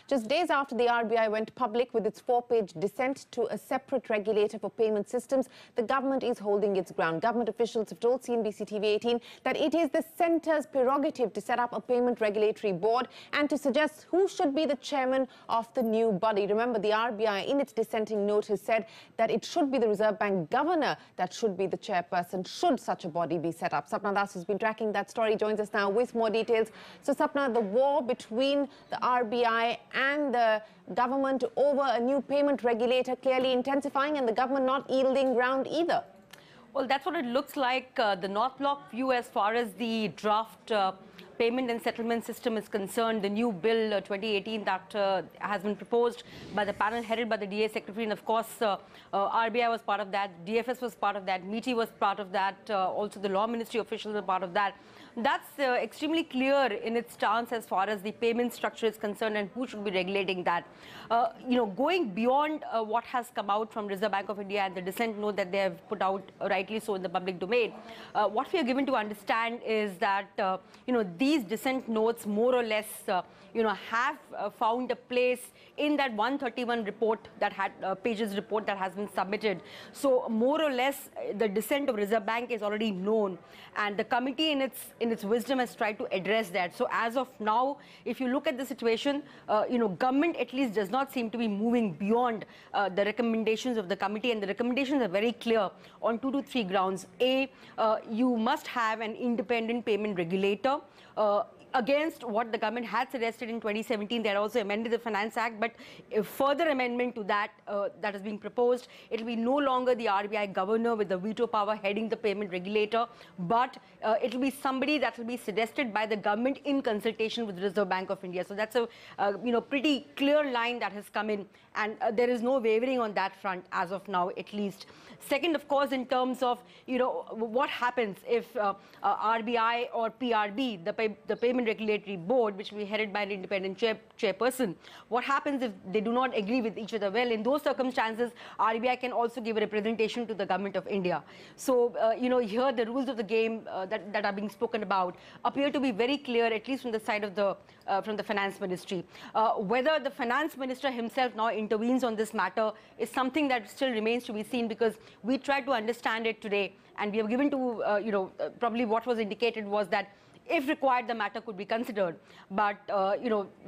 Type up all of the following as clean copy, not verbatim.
Just days after the RBI went public with its 4-page dissent to a separate regulator for payment systems, the government is holding its ground. Government officials have told CNBC TV 18 that it is the centre's prerogative to set up a payment regulatory board and to suggest who should be the chairman of the new body. Remember, the RBI in its dissenting note has said that it should be the Reserve Bank governor that should be the chairperson should such a body be set up. Sapna Das has been tracking that story, joins us now with more details. So Sapna, the war between the RBI and the government over a new payment regulator clearly intensifying, and the government not yielding ground either. Well, that's what it looks like. The North Block view as far as the draft payment and settlement system is concerned, the new bill 2018 that has been proposed by the panel headed by the DA Secretary, and of course RBI was part of that, DFS was part of that, MeitY was part of that, also the Law Ministry officials were part of that. That's extremely clear in its stance as far as the payment structure is concerned and who should be regulating that. Going beyond what has come out from Reserve Bank of India and the dissent note that they have put out, rightly so, in the public domain, what we are given to understand is that these dissent notes more or less have found a place in that 131 report that had pages report that has been submitted. So more or less the dissent of Reserve Bank is already known, and the committee in its wisdom has tried to address that. So as of now, if you look at the situation, government at least does not seem to be moving beyond the recommendations of the committee, and the recommendations are very clear on 2 to 3 grounds. A, you must have an independent payment regulator. Against what the government had suggested in 2017, they had also amended the Finance Act, but a further amendment to that that is being proposed. It will be no longer the RBI governor with the veto power heading the payment regulator, but it will be somebody that will be suggested by the government in consultation with the Reserve Bank of India. So that's a pretty clear line that has come in, and there is no wavering on that front as of now, at least. Second, of course, in terms of what happens if RBI or PRB, the payment regulatory board, which will be headed by an independent chairperson, what happens if they do not agree with each other? Well, in those circumstances, RBI can also give a representation to the government of India. So, here the rules of the game that are being spoken about appear to be very clear, at least from the side of from the Finance Ministry. Whether the Finance Minister himself now intervenes on this matter is something that still remains to be seen, because we tried to understand it today, and we have given to, probably what was indicated was that if required, the matter could be considered. But,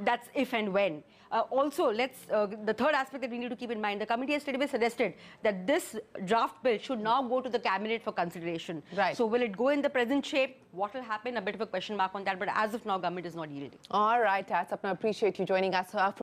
that's if and when. Also, the third aspect that we need to keep in mind, the committee has straightaway suggested that this draft bill should now go to the cabinet for consideration. Right. So will it go in the present shape? What will happen? A bit of a question mark on that. But as of now, government is not yielding. All right, Sapna, appreciate you joining us.